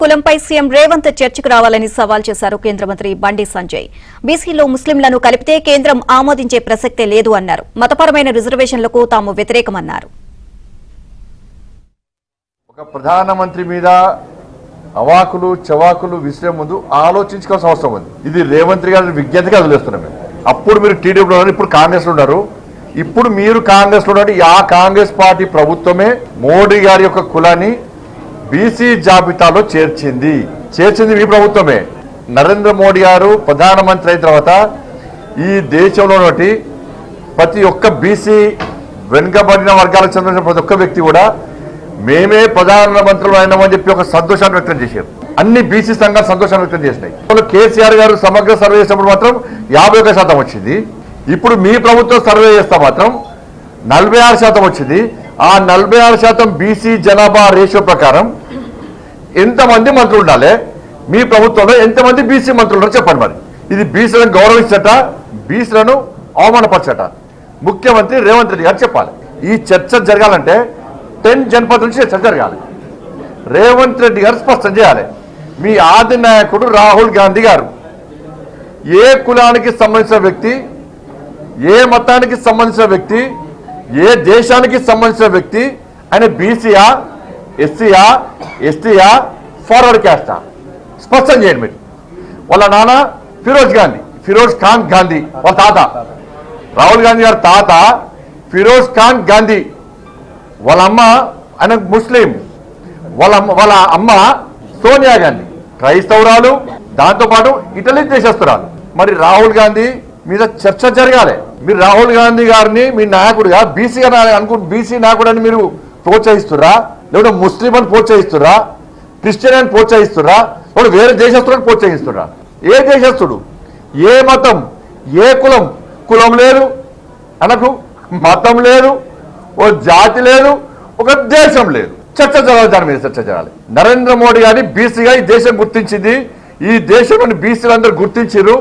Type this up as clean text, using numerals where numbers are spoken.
కులంపై CM Revanth చర్చకు రావాలని సవాల్ చేశారు కేంద్ర మంత్రి బండి సంజయ్. బీసీలో ముస్లింలను కలిపితే కేంద్రం ఆమోదించే ప్రసక్తే లేదు అన్నారు. మతపరమైన రిజర్వేషన్లకు తాము వ్యతిరేకమన్నారు. ఒక ప్రధానమంత్రి మీద అవాకులు చవాకులు విసిరే ముందు ఆలోచించుకోవాల్సిన అవసరం ఉంది. ఇది రేవంత్ గారి విజ్ఞతగా వదిలేస్తున్నాం మేము. అప్పుడు మీరు టీడీపీలో ఉన్నారు, ఇప్పుడు కాంగ్రెస్ లో ఉన్నారు. ఇప్పుడు మీరు కాంగ్రెస్ లో ఉన్నారు. ఆ కాంగ్రెస్ పార్టీ ప్రభుత్వమే మోడీ గారి యొక్క కులాన్ని బీసీ జాబితాలో చేర్చింది మీ ప్రభుత్వమే. నరేంద్ర మోడీ గారు ప్రధానమంత్రి అయిన తర్వాత ఈ దేశంలో ప్రతి ఒక్క బీసీ వెనుకబడిన వర్గాలకు చెందిన ప్రతి ఒక్క వ్యక్తి కూడా మేమే ప్రధానమంత్రులు అయినామని చెప్పి ఒక సంతోషాన్ని వ్యక్తం చేశారు. అన్ని బీసీ సంఘాలు సంతోషాన్ని వ్యక్తం చేసినాయి. కేసీఆర్ గారు సమగ్ర సర్వే చేసినప్పుడు మాత్రం 51% వచ్చింది. ఇప్పుడు మీ ప్రభుత్వం సర్వే చేస్తే మాత్రం 46% వచ్చింది. ఆ 46% బీసీ జనాభా రేషియో ప్రకారం ఎంతమంది మంత్రులు ఉండాలి, మీ ప్రభుత్వంలో ఎంతమంది బీసీ మంత్రులు ఉన్నారో చెప్పండి. మరి ఇది బీసీలను గౌరవించట, బీసీలను అవమానపరచట ముఖ్యమంత్రి రేవంత్ రెడ్డి గారు చెప్పాలి. ఈ చర్చ జరగాలంటే 10 జనపదుల నుంచి చర్చ జరగాలి. రేవంత్ రెడ్డి గారు స్పష్టం చేయాలి. మీ ఆది నాయకుడు రాహుల్ గాంధీ గారు ఏ కులానికి సంబంధించిన వ్యక్తి, ఏ మతానికి సంబంధించిన వ్యక్తి, ఏ దేశానికి సంబంధించిన వ్యక్తి, ఆయన బీసీయా, ఎస్సీయా, ఎస్టీయా, ఫార్వర్డ్ క్యాస్టా స్పష్టం చేయండి. మీరు వాళ్ళ నాన్న ఫిరోజ్ ఖాన్ గాంధీ వాళ్ళ తాత, రాహుల్ గాంధీ గారి తాత ఫిరోజ్ ఖాన్ గాంధీ, వాళ్ళ అమ్మ ఆయన ముస్లిం, వాళ్ళ అమ్మ సోనియా గాంధీ క్రైస్తవురాలు, దాంతోపాటు ఇటలీ దేశస్తురాలు. మరి రాహుల్ గాంధీ మీద చర్చ జరగాలి. మీరు రాహుల్ గాంధీ గారిని మీ నాయకుడిగా బీసీ బీసీ నాయకుడు అని మీరు ప్రోత్సహిస్తురా, లేకుంటే ముస్లిం అని ప్రోత్సహిస్తురా, క్రిస్టియన్ అని ప్రోత్సహిస్తురా, లేకపోతే వేరే దేశస్తులను ప్రోత్సహిస్తురా? ఏ దేశస్తుడు, ఏ మతం, ఏ కులం? కులం లేదు అనకు, మతం లేదు, ఓ జాతి లేదు, ఒక దేశం లేదు. చర్చ జరగాలి, దాని మీద చర్చ జరగాలి. నరేంద్ర మోడీ గారిని బీసీగా ఈ దేశం గుర్తించింది. ఈ దేశంలోని బీసీలందరూ గుర్తించారు.